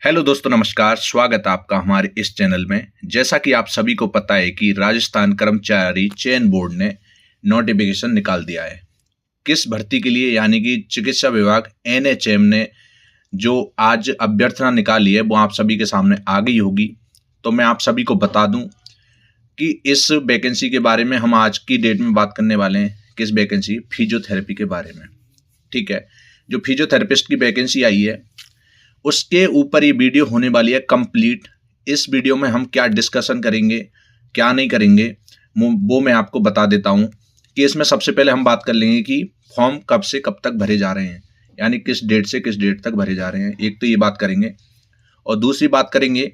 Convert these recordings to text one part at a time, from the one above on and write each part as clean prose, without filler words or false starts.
Hello दोस्तों, नमस्कार। स्वागत है आपका हमारे इस चैनल में। जैसा कि आप सभी को पता है कि राजस्थान कर्मचारी चयन बोर्ड ने नोटिफिकेशन निकाल दिया है किस भर्ती के लिए, यानी कि चिकित्सा विभाग एनएचएम ने जो आज अभ्यर्थना निकाली है वो आप सभी के सामने आ गई होगी। तो मैं आप सभी को बता दूं कि इस वैकेंसी के बारे में हम आज की डेट में बात करने वाले हैं। किस वैकेंसी? फिजियोथेरेपी के बारे में। ठीक है, जो फिजियोथेरेपिस्ट की वैकेंसी आई है उसके ऊपर ये वीडियो होने वाली है कंप्लीट। इस वीडियो में हम क्या डिस्कशन करेंगे, क्या नहीं करेंगे, वो मैं आपको बता देता हूँ कि इसमें सबसे पहले हम बात कर लेंगे कि फॉर्म कब से कब तक भरे जा रहे हैं, यानी किस डेट से किस डेट तक भरे जा रहे हैं। एक तो ये बात करेंगे और दूसरी बात करेंगे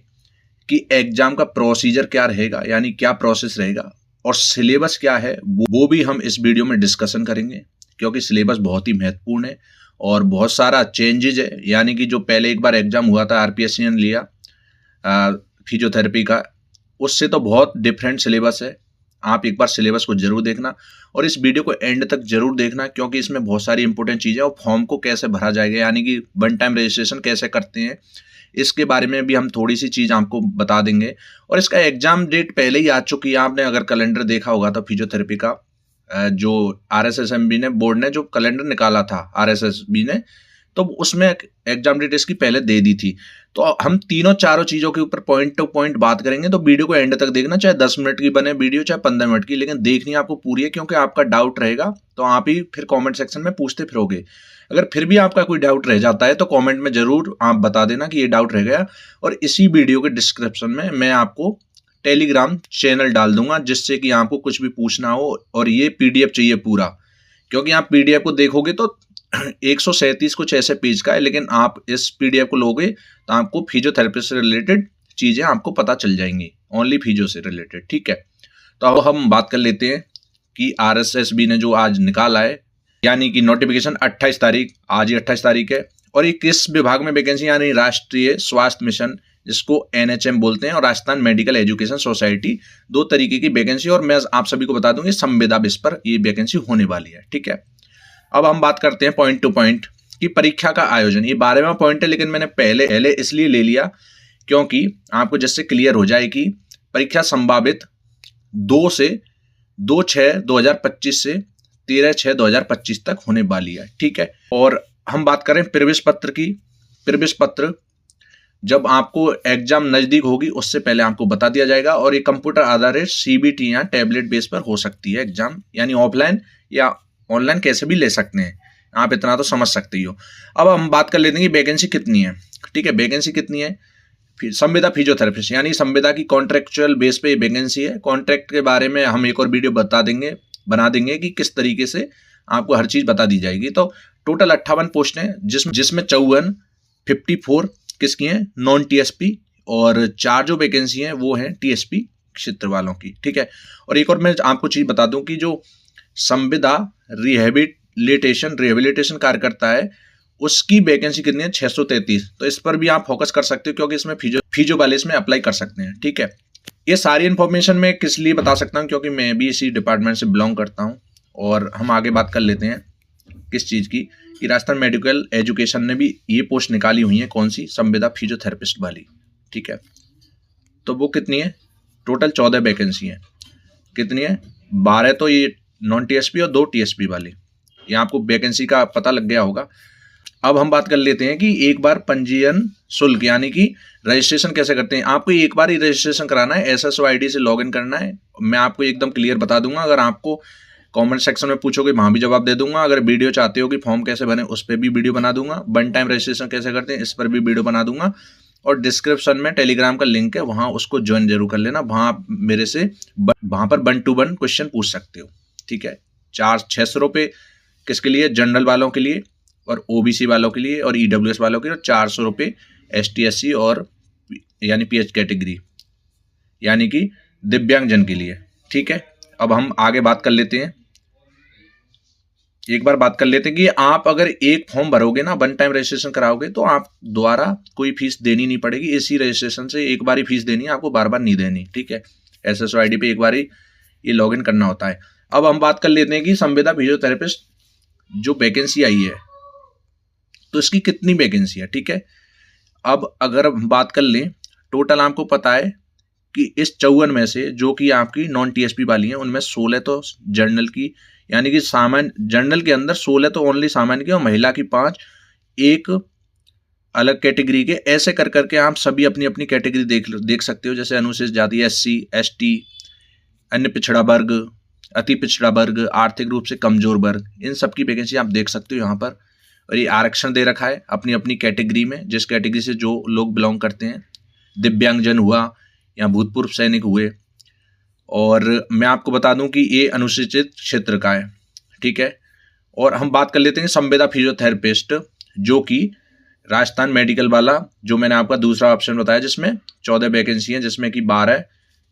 कि एग्जाम का प्रोसीजर क्या रहेगा, यानी क्या प्रोसेस रहेगा, और सिलेबस क्या है वो भी हम इस वीडियो में डिस्कशन करेंगे, क्योंकि सिलेबस बहुत ही महत्वपूर्ण है और बहुत सारा चेंजेज है। यानी कि जो पहले एक बार एग्जाम हुआ था आरपीएससी ने लिया फिजियोथेरेपी का, उससे तो बहुत डिफरेंट सिलेबस है। आप एक बार सिलेबस को जरूर देखना और इस वीडियो को एंड तक जरूर देखना, क्योंकि इसमें बहुत सारी इंपॉर्टेंट चीज़ें और फॉर्म को कैसे भरा जाएगा, यानी कि वन टाइम रजिस्ट्रेशन कैसे करते हैं, इसके बारे में भी हम थोड़ी सी चीज़ आपको बता देंगे। और इसका एग्जाम डेट पहले ही आ चुकी है। आपने अगर कैलेंडर देखा होगा तो फिजियोथेरेपी का जो आरएसएसएमबी ने बोर्ड ने जो कैलेंडर निकाला था आरएसएसबी ने, तो उसमें एग्जाम डेट इसकी पहले दे दी थी। तो हम तीनों चारों चीज़ों के ऊपर पॉइंट टू पॉइंट बात करेंगे। तो वीडियो को एंड तक देखना, चाहे 10 मिनट की बने वीडियो चाहे 15 मिनट की, लेकिन देखनी आपको पूरी है, क्योंकि आपका डाउट रहेगा तो आप ही फिर कमेंट सेक्शन में पूछते फिरोगे। अगर फिर भी आपका कोई डाउट रह जाता है तो कमेंट में जरूर आप बता देना कि ये डाउट रह गया, और इसी वीडियो के डिस्क्रिप्शन में मैं आपको टेलीग्राम चैनल डाल दूंगा, जिससे कि आपको कुछ भी पूछना हो। और ये पीडीएफ चाहिए पूरा, क्योंकि आप पीडीएफ को देखोगे तो 137 कुछ ऐसे पेज का है, लेकिन आप इस पीडीएफ को लोगे तो आपको फिजियोथेरेपी से रिलेटेड चीज़ें आपको पता चल जाएंगी, ओनली फिजियो से रिलेटेड। ठीक है, तो अब हम बात कर लेते हैं कि आरएसएसबी ने जो आज निकाला है, यानी कि नोटिफिकेशन 28 तारीख, आज ही 28 तारीख है। और ये किस विभाग में वैकेंसी, यानी राष्ट्रीय स्वास्थ्य मिशन, जिसको एनएचएम बोलते हैं, और राजस्थान मेडिकल एजुकेशन सोसाइटी, दो तरीके की वैकेंसी। और मैं आप सभी को बता दूंगी संविदा बेस पर ये वैकेंसी होने वाली है। ठीक है, अब हम बात करते हैं पॉइंट टू पॉइंट कि परीक्षा का आयोजन। ये 12वां पॉइंट है, लेकिन मैंने पहले इसलिए ले लिया क्योंकि आपको जिससे क्लियर हो जाए कि परीक्षा संभावित 2/6/2025 से 13/6/2025 तक होने वाली है। ठीक है, और हम बात करें प्रवेश पत्र की। प्रवेश पत्र जब आपको एग्जाम नजदीक होगी उससे पहले आपको बता दिया जाएगा, और ये कंप्यूटर आधारित सीबीटी या टैबलेट बेस पर हो सकती है एग्जाम, यानी ऑफलाइन या ऑनलाइन कैसे भी ले सकते हैं, आप इतना तो समझ सकते ही हो। अब हम बात कर लेते हैं कि वैकेंसी कितनी है। ठीक है, वैकेंसी कितनी है? संविदा फिजियोथेरेपिस्ट, यानी संविदा की कॉन्ट्रेक्चुअल बेस पे ये है। कॉन्ट्रैक्ट के बारे में हम एक और वीडियो बना देंगे कि किस तरीके से आपको हर चीज बता दी जाएगी। तो टोटल 58 पोस्ट हैं, जिसमें 54 किसकी हैं? नॉन टीएसपी, और 4 जो वैकेंसी हैं वो हैं टीएसपी क्षेत्र वालों की। ठीक है, और एक और मैं आपको चीज बता दूं कि जो संविदा रिहेबिलिटेशन कार्य करता है उसकी वैकेंसी कितनी है? 633। तो इस पर भी आप फोकस कर सकते हो, क्योंकि इसमें फिजियो वाले इसमें अप्लाई कर सकते हैं। ठीक है, ये सारी इन्फॉर्मेशन मैं किस लिए बता सकता हूँ, क्योंकि मैं भी इसी डिपार्टमेंट से बिलोंग करता हूँ। और हम आगे बात कर लेते हैं किस चीज़ की, कि राजस्थान मेडिकल एजुकेशन ने भी ये पोस्ट निकाली हुई है। कौन सी? संविदा फिजियोथेरेपिस्ट वाली। ठीक है, तो वो कितनी है? टोटल 14 वैकेंसी है। कितनी है? 12 तो ये नॉन टीएसपी और 2 टीएसपी वाली। ये आपको वैकेंसी का पता लग गया होगा। अब हम बात कर लेते हैं कि एक बार पंजीयन शुल्क, यानी कि रजिस्ट्रेशन कैसे करते हैं। आपको एक बार ही रजिस्ट्रेशन कराना है, एसएसओ आईडी से लॉगिन करना है। मैं आपको एकदम क्लियर बता दूंगा, अगर आपको कमेंट सेक्शन में पूछोगे वहाँ भी जवाब दे दूंगा। अगर वीडियो चाहते हो कि फॉर्म कैसे भरें, उस पर भी वीडियो बना दूंगा। वन टाइम रजिस्ट्रेशन कैसे करते हैं, इस पर भी वीडियो बना दूंगा। और डिस्क्रिप्शन में टेलीग्राम का लिंक है, वहाँ उसको ज्वाइन जरूर कर लेना। वहाँ आप मेरे से वहाँ पर 1 to 1 क्वेश्चन पूछ सकते हो। ठीक है, 600 रुपये किसके लिए? जनरल वालों के लिए, और ओबीसी वालों के लिए, और ईडब्ल्यूएस वालों के लिए, और 400 रुपये एसटी एससी और यानी पीएच कैटेगरी, यानी कि दिव्यांगजन के लिए। ठीक है, अब हम आगे बात कर लेते हैं। एक बार बात कर लेते हैं कि आप अगर एक फॉर्म भरोगे ना, वन टाइम रजिस्ट्रेशन कराओगे, तो आप दोबारा कोई फीस देनी नहीं पड़ेगी। इसी रजिस्ट्रेशन से एक बार ही फीस देनी है, आपको बार बार नहीं देनी। ठीक है, एसएसओ आईडी पे एक बार ही ये लॉगिन करना होता है। अब हम बात कर लेते हैं कि संविदा फिजियोथेरेपिस्ट जो वैकेंसी आई है, तो इसकी कितनी वैकेंसी है। ठीक है, अब अगर हम बात कर लें, टोटल आपको पता है कि इस 54 में से जो कि आपकी नॉन टीएसपी वाली हैं उनमें 16 तो जनरल की, यानी कि सामान्य जनरल के अंदर 16 तो ओनली सामान्य की, और महिला की 5 एक अलग कैटेगरी के। ऐसे कर करके आप सभी अपनी अपनी कैटेगरी देख सकते हो, जैसे अनुसूचित जाति, एससी, एसटी, अन्य पिछड़ा वर्ग, अति पिछड़ा वर्ग, आर्थिक रूप से कमजोर वर्ग, इन सब की वैकेंसी आप देख सकते हो यहाँ पर। और ये आरक्षण दे रखा है अपनी अपनी कैटेगरी में, जिस कैटेगरी से जो लोग बिलोंग करते हैं। दिव्यांगजन हुआ या भूतपूर्व सैनिक हुए। और मैं आपको बता दूं कि ये अनुसूचित क्षेत्र का है, ठीक है। और हम बात कर लेते हैं संविदा फिजियोथेरेपिस्ट, जो कि राजस्थान मेडिकल वाला, जो मैंने आपका दूसरा ऑप्शन बताया, जिसमें 14 वैकेंसी हैं, जिसमें कि 12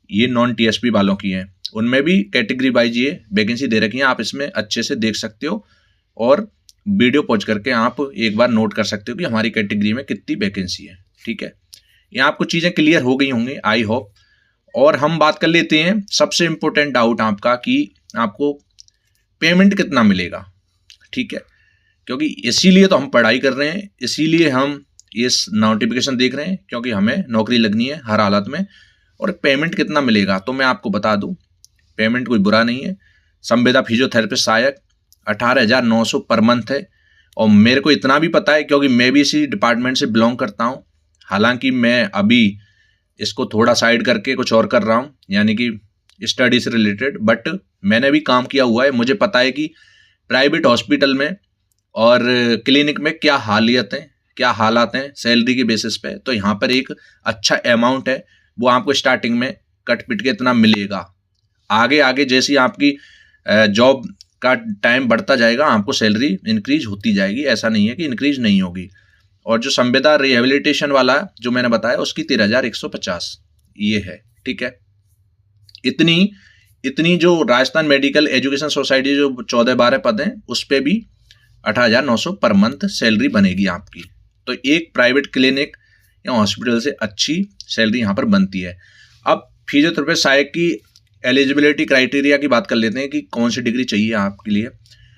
ये नॉन टीएसपी वालों की हैं। उनमें भी कैटेगरी वाइज ये वैकेंसी दे रखी है, आप इसमें अच्छे से देख सकते हो और वीडियो पॉज करके आप एक बार नोट कर सकते हो कि हमारी कैटेगरी में कितनी वैकेंसी है, ठीक है। यहाँ आपको चीज़ें क्लियर हो गई होंगी, आई होप। और हम बात कर लेते हैं सबसे इम्पोर्टेंट डाउट आपका कि आपको पेमेंट कितना मिलेगा, ठीक है। क्योंकि इसीलिए तो हम पढ़ाई कर रहे हैं, इसीलिए हम इस नोटिफिकेशन देख रहे हैं, क्योंकि हमें नौकरी लगनी है हर हालत में। और पेमेंट कितना मिलेगा तो मैं आपको बता दूं, पेमेंट कोई बुरा नहीं है। संविदा फिजियोथेरेपिस्ट सहायक 18,900 पर मंथ है। और मेरे को इतना भी पता है क्योंकि मैं भी इसी डिपार्टमेंट से बिलोंग करता हूँ। हालांकि मैं अभी इसको थोड़ा साइड करके कुछ और कर रहा हूँ, यानी कि स्टडी से रिलेटेड, बट मैंने भी काम किया हुआ है। मुझे पता है कि प्राइवेट हॉस्पिटल में और क्लिनिक में क्या हालात हैं सैलरी के बेसिस पे। तो यहाँ पर एक अच्छा अमाउंट है, वो आपको स्टार्टिंग में कट पिट के इतना मिलेगा। आगे आगे जैसी आपकी जॉब का टाइम बढ़ता जाएगा, आपको सैलरी इंक्रीज होती जाएगी, ऐसा नहीं है कि इंक्रीज नहीं होगी। और जो संविदा रिहेबिलिटेशन वाला जो मैंने बताया, उसकी 13,150 ये है, ठीक है। इतनी जो राजस्थान मेडिकल एजुकेशन सोसाइटी जो 14-12 पद हैं, उस पर भी 18,900 पर मंथ सैलरी बनेगी आपकी। तो एक प्राइवेट क्लिनिक या हॉस्पिटल से अच्छी सैलरी यहाँ पर बनती है। अब फिजियोथेरेपिस्ट सहायक की एलिजिबिलिटी क्राइटेरिया की बात कर लेते हैं कि कौन सी डिग्री चाहिए आपके लिए।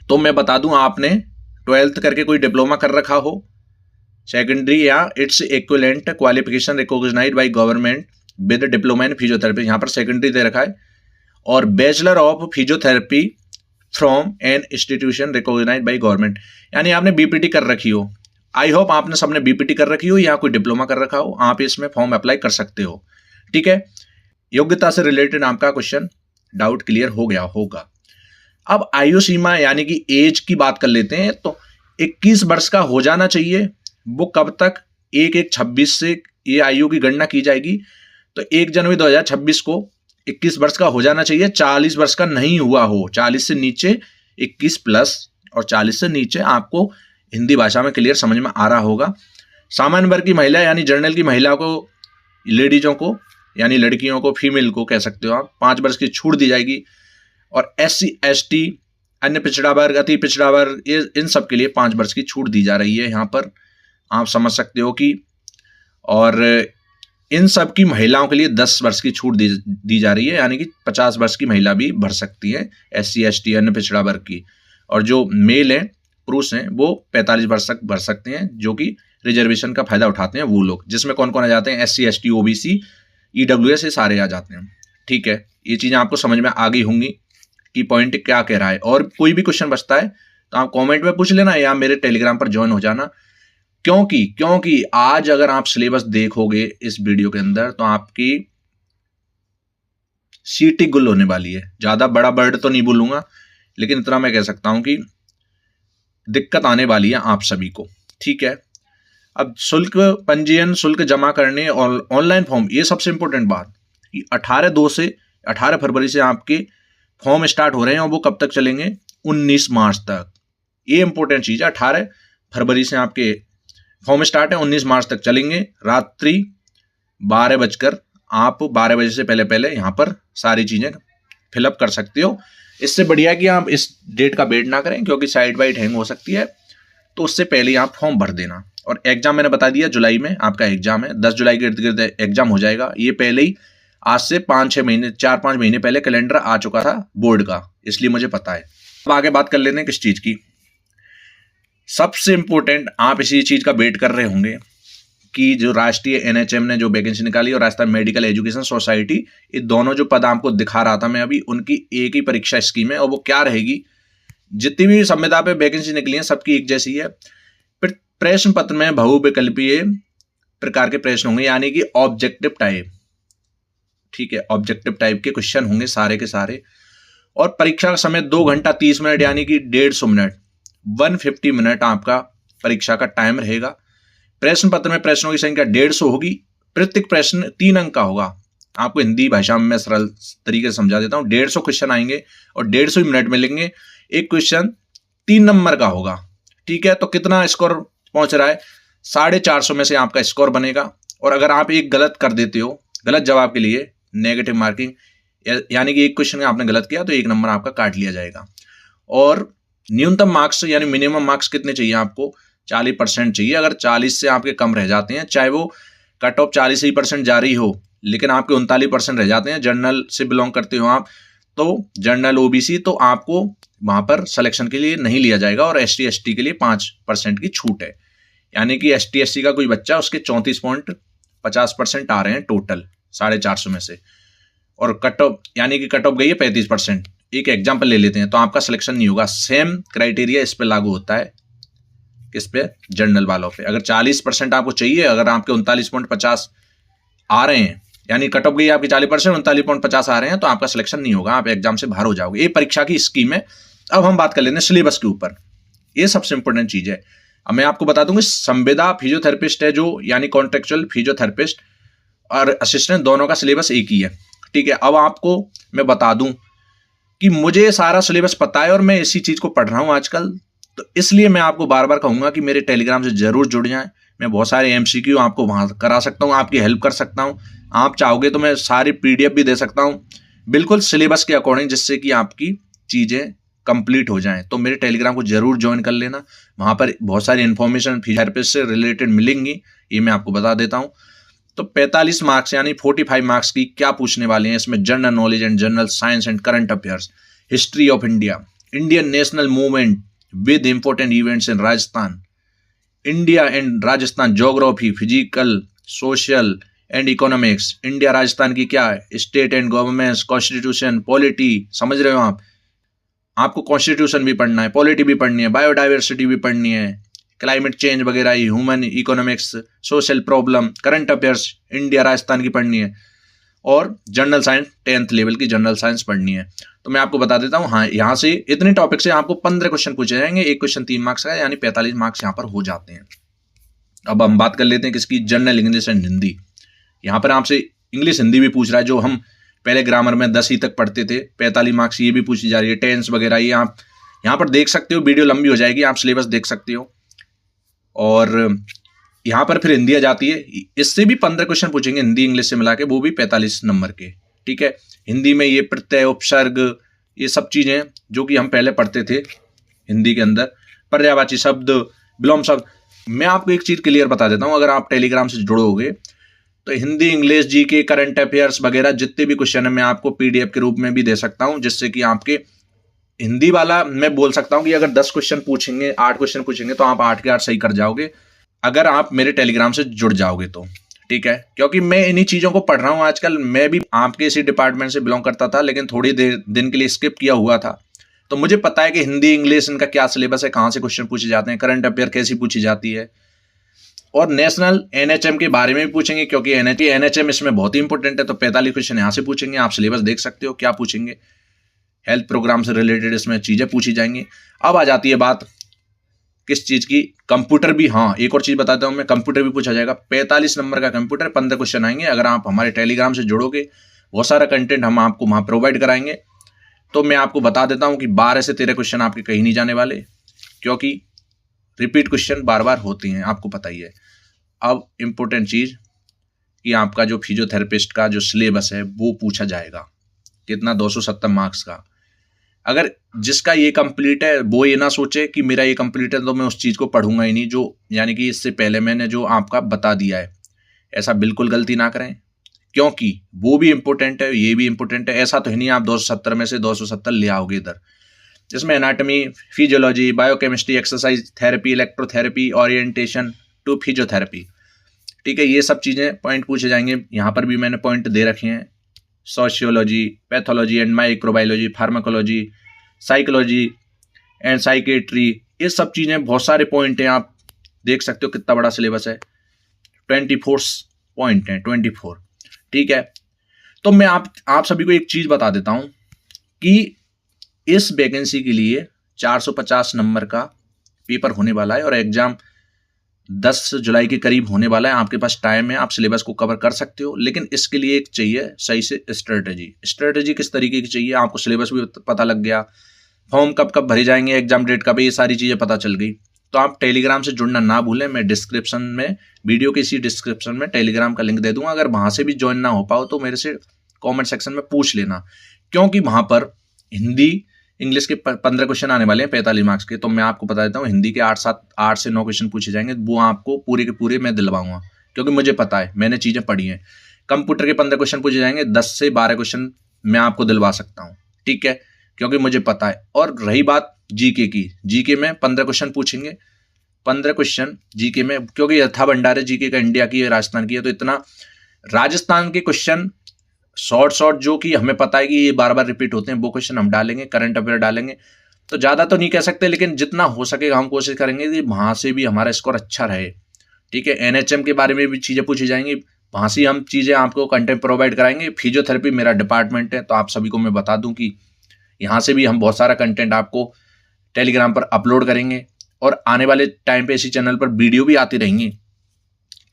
तो मैं बता दूं, आपने 12th करके कोई डिप्लोमा कर रखा हो, सेकेंडरी या its equivalent qualification recognised by government with diploma in physiotherapy, यहाँ पर सेकेंडरी दे रखा है, और bachelor of physiotherapy from an institution recognised by government, यानी आपने बीपीटी कर रखी हो। आई होप आपने सबने बीपीटी कर रखी हो या कोई डिप्लोमा कर रखा हो, आप इसमें फॉर्म अप्लाई कर सकते हो, ठीक है। योग्यता से रिलेटेड आपका क्वेश्चन डाउट क्लियर हो गया होगा। अब आयु सीमा यानी कि एज की बात कर लेते हैं। तो 21 वर्ष का हो जाना चाहिए। वो कब तक? 1/1/26 से ये आयु की गणना की जाएगी। तो 1 जनवरी 2026 को 21 वर्ष का हो जाना चाहिए। 40 वर्ष का नहीं हुआ हो, 40 से नीचे 21 प्लस, और 40 से नीचे आपको हिंदी भाषा में क्लियर समझ में आ रहा होगा। सामान्य वर्ग की महिला यानी जनरल की महिला को, लेडीजों को यानी लड़कियों को, फीमेल को कह सकते हो आप, 5 वर्ष की छूट दी जाएगी। और SC ST अन्य पिछड़ा वर्ग, अति पिछड़ा वर्ग, इन सब के लिए 5 वर्ष की छूट दी जा रही है यहाँ पर, आप समझ सकते हो कि। और इन सब की महिलाओं के लिए 10 वर्ष की छूट दी जा रही है, यानी कि 50 वर्ष की महिला भी भर सकती है SC ST अन्य पिछड़ा वर्ग की। और जो मेल हैं, पुरुष हैं, वो 45 वर्ष तक भर सकते हैं, जो कि रिजर्वेशन का फायदा उठाते हैं वो लोग, जिसमें कौन कौन आ जाते हैं? SC ST OBC EWS, ये सारे आ जाते हैं, ठीक है। ये चीज़ें आपको समझ में आ गई होंगी कि पॉइंट क्या कह रहा है। और कोई भी क्वेश्चन बचता है तो आप कमेंट में पूछ लेना या मेरे टेलीग्राम पर ज्वाइन हो जाना। क्योंकि आज अगर आप सिलेबस देखोगे इस वीडियो के अंदर तो आपकी सीटी गुल होने वाली है। ज़्यादा बड़ा वर्ड तो नहीं बोलूँगा, लेकिन इतना मैं कह सकता हूँ कि दिक्कत आने वाली है आप सभी को, ठीक है। अब शुल्क पंजीयन शुल्क जमा करने और ऑनलाइन फॉर्म, ये सबसे इंपॉर्टेंट बात कि 18 फरवरी से आपके फॉर्म स्टार्ट हो रहे हैं, और वो कब तक चलेंगे? 19 मार्च तक। ये इंपॉर्टेंट चीज़ है। 18 फरवरी से आपके फॉर्म स्टार्ट है, 19 मार्च तक चलेंगे। रात्रि 12 बजकर आप 12 बजे से पहले यहाँ पर सारी चीज़ें फिलअप कर सकते हो। इससे बढ़िया कि आप इस डेट का वेट ना करें, क्योंकि साइड बाइट हैंग हो सकती है, तो उससे पहले ही आप फॉर्म भर देना। और एग्जाम मैंने बता दिया, जुलाई में आपका एग्जाम है, 10 जुलाई के इर्द गिर्द एग्जाम हो जाएगा। ये पहले ही आज से 4-5 महीने पहले कैलेंडर आ चुका था बोर्ड का, इसलिए मुझे पता है। अब आगे बात कर लेते हैं किस चीज़ की। सबसे इंपॉर्टेंट, आप इसी चीज़ का वेट कर रहे होंगे कि जो राष्ट्रीय NHM ने जो वैकेंसी निकाली और राजस्थान मेडिकल एजुकेशन सोसाइटी, ये दोनों जो पद आपको दिखा रहा था मैं अभी, उनकी एक ही परीक्षा स्कीम है और वो क्या रहेगी, जितनी भी संविदा पे वैकेंसी निकली है सबकी एक जैसी है। फिर प्रश्न पत्र में बहुविकल्पीय प्रकार के प्रश्न होंगे, यानी कि ऑब्जेक्टिव टाइप, ठीक है, ऑब्जेक्टिव टाइप के क्वेश्चन होंगे सारे के सारे। और परीक्षा का समय 2 घंटा 30 मिनट यानी कि 150 मिनट, 150 मिनट आपका परीक्षा का टाइम रहेगा। प्रश्न पत्र में प्रश्नों की संख्या 150 होगी। प्रत्येक प्रश्न 3 अंक का होगा। आपको हिंदी भाषा में मैं सरल तरीके से समझा देता हूँ। 150 क्वेश्चन आएंगे और 150 मिनट मिलेंगे। एक क्वेश्चन 3 नंबर का होगा, ठीक है। तो कितना स्कोर पहुंच रहा है, 450 में से आपका स्कोर बनेगा। और अगर आप एक गलत कर देते हो, गलत जवाब के लिए नेगेटिव मार्किंग, यानी कि एक क्वेश्चन में आपने गलत किया तो 1 नंबर आपका काट लिया जाएगा। और न्यूनतम मार्क्स यानी मिनिमम मार्क्स कितने चाहिए आपको, 40% चाहिए। अगर 40 से आपके कम रह जाते हैं, चाहे वो कट ऑफ 40% जा रही हो, लेकिन आपके 39% रह जाते हैं, जनरल से बिलोंग करते हो आप, तो जनरल OBC, तो आपको वहां पर सिलेक्शन के लिए नहीं लिया जाएगा। और ST ST के लिए 5% की छूट है, यानी कि ST SC का कोई बच्चा उसके 34.50% आ रहे हैं टोटल 450 में से। और कट ऑफ यानी कि कट ऑफ गई है 35%। एक एग्जाम्पल ले लेते हैं, तो आपका सिलेक्शन नहीं होगा। सेम क्राइटेरिया इस पे लागू होता है, किस पे, जनरल वालों पे। अगर 40% आपको चाहिए, अगर आपके 39.50 आ रहे हैं, यानी कट ऑफ गई आपकी 40%, 39.50 आ रहे हैं, तो आपका सिलेक्शन नहीं होगा, आप एग्जाम से बाहर हो जाओगे। ये परीक्षा की स्कीम है। अब हम बात कर लेते हैं सिलेबस के ऊपर। ये सबसे इंपॉर्टेंट चीज है। अब मैं आपको बता दूंगा, संविदा फिजियोथेरेपिस्ट है जो, यानी कॉन्ट्रेक्चुअल फिजियोथेरेपिस्ट और असिस्टेंट, दोनों का सिलेबस एक ही है, ठीक है। अब आपको मैं बता दूं कि मुझे सारा सिलेबस पता है और मैं इसी चीज को पढ़ रहा हूं आजकल, तो इसलिए मैं आपको बार बार कहूंगा कि मेरे टेलीग्राम से जरूर जुड़ जाएं। मैं बहुत सारे MCQ आपको वहां करा सकता हूं, आपकी हेल्प कर सकता हूं। आप चाहोगे तो मैं सारी PDF भी दे सकता हूं, बिल्कुल सिलेबस के अकॉर्डिंग, जिससे कि आपकी चीजें कंप्लीट हो जाएं। तो मेरे टेलीग्राम को जरूर ज्वाइन कर लेना, वहां पर बहुत सारी इंफॉर्मेशन फिजियोथेरेपिस्ट से रिलेटेड मिलेंगी, ये मैं आपको बता देता हूं। तो 45 मार्क्स यानी 45 मार्क्स की क्या पूछने वाले हैं इसमें, general knowledge and general science and current affairs, history of India, Indian national movement with important events in Rajasthan, India and Rajasthan, geography, physical, social and economics, India Rajasthan की क्या है, state and governments, constitution, polity, समझ रहे हो आप, आपको constitution भी पढ़ना है, पॉलिटी भी पढ़नी है, बायोडाइवर्सिटी भी पढ़नी है, क्लाइमेट चेंज वगैरह, human economics, social problem, current affairs India Rajasthan की पढ़नी है, और जनरल साइंस 10th लेवल की जनरल साइंस पढ़नी है। तो मैं आपको बता देता हूँ, हाँ, यहाँ से इतने टॉपिक से आपको 15 क्वेश्चन पूछे जाएंगे। एक क्वेश्चन 3 मार्क्स का, यानी 45 मार्क्स यहाँ पर हो जाते हैं। अब हम बात कर लेते हैं किसकी, जनरल इंग्लिश एंड हिंदी। यहाँ पर आपसे इंग्लिश हिंदी भी पूछ रहा है, जो हम पहले ग्रामर में 10वीं तक पढ़ते थे, 45 मार्क्स ये भी पूछी जा रही है, टेंस वगैरह, ये आप यहाँ पर देख सकते हो। वीडियो लंबी हो जाएगी, आप सिलेबस देख सकते हो। और यहाँ पर फिर हिंदी आ जाती है, इससे भी 15 क्वेश्चन पूछेंगे हिंदी इंग्लिश से मिला के, वो भी 45 नंबर के, ठीक है। हिंदी में ये प्रत्यय, उपसर्ग, ये सब चीजें जो कि हम पहले पढ़ते थे हिंदी के अंदर, पर्यायवाची शब्द, विलोम शब्द। मैं आपको एक चीज क्लियर बता देता हूँ, अगर आप टेलीग्राम से जुड़ोगे तो Hindi, English, GK, current affairs वगैरह जितने भी क्वेश्चन है मैं आपको PDF के रूप में भी दे सकता हूँ, जिससे कि आपके हिंदी वाला मैं बोल सकता हूँ कि अगर 10 क्वेश्चन पूछेंगे, 8 क्वेश्चन पूछेंगे, तो आप 8 के 8 सही कर जाओगे, अगर आप मेरे टेलीग्राम से जुड़ जाओगे तो, ठीक है। क्योंकि मैं इन्हीं चीजों को पढ़ रहा हूँ आजकल। मैं भी आपके इसी डिपार्टमेंट से बिलोंग करता था, लेकिन थोड़ी देर दिन के लिए स्किप किया हुआ था, तो मुझे पता है कि हिंदी, इंग्लिश, इनका क्या सिलेबस है, कहाँ से क्वेश्चन पूछे जाते हैं, करंट अफेयर कैसी पूछी जाती है, और नेशनल NHM के बारे में भी पूछेंगे, क्योंकि NHM इसमें बहुत ही इंपॉर्टेंट है। तो 45 क्वेश्चन यहाँ से पूछेंगे, आप सिलेबस देख सकते हो क्या पूछेंगे। हेल्थ प्रोग्राम से रिलेटेड इसमें चीजें पूछी जाएंगी। अब आ जाती है बात किस चीज की, कंप्यूटर भी। हाँ, एक और चीज बताता हूँ मैं, कंप्यूटर भी पूछा जाएगा। 45 नंबर का कंप्यूटर, 15 क्वेश्चन आएंगे। अगर आप हमारे टेलीग्राम से जुड़ोगे, बहुत सारा कंटेंट हम आपको वहां प्रोवाइड कराएंगे। तो मैं आपको बता देता हूँ कि 12 से 13 क्वेश्चन आपके कहीं नहीं जाने वाले, क्योंकि रिपीट क्वेश्चन बार बार होती हैं, आपको पता ही है। अब इंपॉर्टेंट चीज कि आपका जो फिजियोथेरेपिस्ट का जो सिलेबस है वो पूछा जाएगा, कितना, 270 मार्क्स का। अगर जिसका ये कंप्लीट है वो ये ना सोचे कि मेरा ये कंप्लीट है तो मैं उस चीज को पढ़ूंगा ही नहीं, जो यानी कि इससे पहले मैंने जो आपका बता दिया है, ऐसा बिल्कुल गलती ना करें, क्योंकि वो भी इंपॉर्टेंट है, ये भी इंपॉर्टेंट है। ऐसा तो है नहीं आप 270 में से 270 ले आओगे इधर, जिसमें anatomy, physiology, biochemistry, exercise therapy, electrotherapy, orientation to physiotherapy, ठीक है, ये सब चीज़ें पॉइंट पूछे जाएंगे। यहाँ पर भी मैंने पॉइंट दे रखे हैं, sociology, pathology and microbiology, pharmacology, psychology and psychiatry, ये सब चीज़ें बहुत सारे पॉइंट हैं। आप देख सकते हो कितना बड़ा सिलेबस है, 24 पॉइंट हैं, 24। ठीक है, तो मैं आप सभी को एक चीज़ बता देता हूँ कि इस वैकेंसी के लिए 450 नंबर का पेपर होने वाला है और एग्जाम 10 जुलाई के करीब होने वाला है। आपके पास टाइम है, आप सिलेबस को कवर कर सकते हो, लेकिन इसके लिए एक चाहिए सही से स्ट्रेटेजी किस तरीके की चाहिए। आपको सिलेबस भी पता लग गया, फॉर्म कब कब भरे जाएंगे, एग्जाम डेट कब, ये सारी चीज़ें पता चल गई। तो आप टेलीग्राम से जुड़ना ना भूलें। मैं डिस्क्रिप्शन में, वीडियो के इसी डिस्क्रिप्शन में टेलीग्राम का लिंक दे दूंगा। अगर वहाँ से भी ज्वाइन ना हो पाओ तो मेरे से कमेंट सेक्शन में पूछ लेना, क्योंकि वहाँ पर हिंदी इंग्लिश के 15 क्वेश्चन आने वाले हैं 45 मार्क्स के। तो मैं आपको बता देता हूँ, हिंदी के 8 से 9 क्वेश्चन पूछे जाएंगे, वो आपको पूरे के पूरे मैं दिलवाऊंगा, क्योंकि मुझे पता है, मैंने चीज़ें पढ़ी हैं। कंप्यूटर के 15 क्वेश्चन पूछे जाएंगे, 10 से 12 क्वेश्चन मैं आपको दिलवा सकता हूँ। ठीक है, क्योंकि मुझे पता है। और रही बात जीके की, जीके में 15 क्वेश्चन पूछेंगे, 15 क्वेश्चन जीके में, क्योंकि यथा भंडार है जीके का, इंडिया की है, राजस्थान की है, तो इतना राजस्थान के क्वेश्चन शॉर्ट जो कि हमें पता है कि ये बार बार रिपीट होते हैं, वो क्वेश्चन हम डालेंगे। करंट अफेयर डालेंगे, तो ज़्यादा तो नहीं कह सकते, लेकिन जितना हो सकेगा हम कोशिश करेंगे कि वहाँ से भी हमारा स्कोर अच्छा रहे। ठीक है, NHM के बारे में भी चीज़ें पूछी जाएंगी, वहाँ से हम चीज़ें आपको कंटेंट प्रोवाइड कराएंगे। फिजियोथेरेपी मेरा डिपार्टमेंट है, तो आप सभी को मैं बता दूँ कि यहाँ से भी हम बहुत सारा कंटेंट आपको टेलीग्राम पर अपलोड करेंगे, और आने वाले टाइम पे इसी चैनल पर वीडियो भी आती रहेंगी,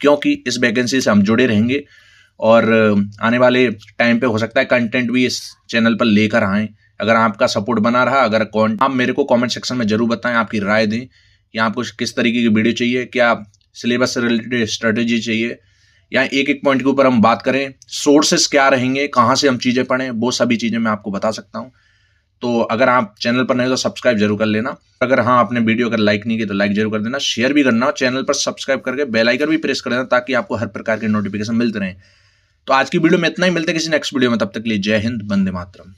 क्योंकि इस वैकेंसी से हम जुड़े रहेंगे। और आने वाले टाइम पे हो सकता है कंटेंट भी इस चैनल पर लेकर आएँ। अगर आपका सपोर्ट बना रहा, अगर आप मेरे को कमेंट सेक्शन में जरूर बताएं, आपकी राय दें कि आपको किस तरीके की वीडियो चाहिए, क्या सिलेबस से रिलेटेड स्ट्रेटेजी चाहिए, या एक एक पॉइंट के ऊपर हम बात करें, सोर्सेस क्या रहेंगे, कहाँ से हम चीज़ें पढ़ें, वो सभी चीज़ें मैं आपको बता सकता हूँ। तो अगर आप चैनल पर नए हो तो सब्सक्राइब जरूर कर लेना। अगर हाँ आपने वीडियो अगर लाइक नहीं की तो लाइक जरूर कर देना, शेयर भी करना, चैनल पर सब्सक्राइब करके बेल आइकन भी प्रेस कर देना, ताकि आपको हर प्रकार के नोटिफिकेशन मिलते रहें। तो आज की वीडियो में इतना ही, मिलते हैं किसी नेक्स्ट वीडियो में, तब तक के लिए जय हिंद, वंदे मातरम।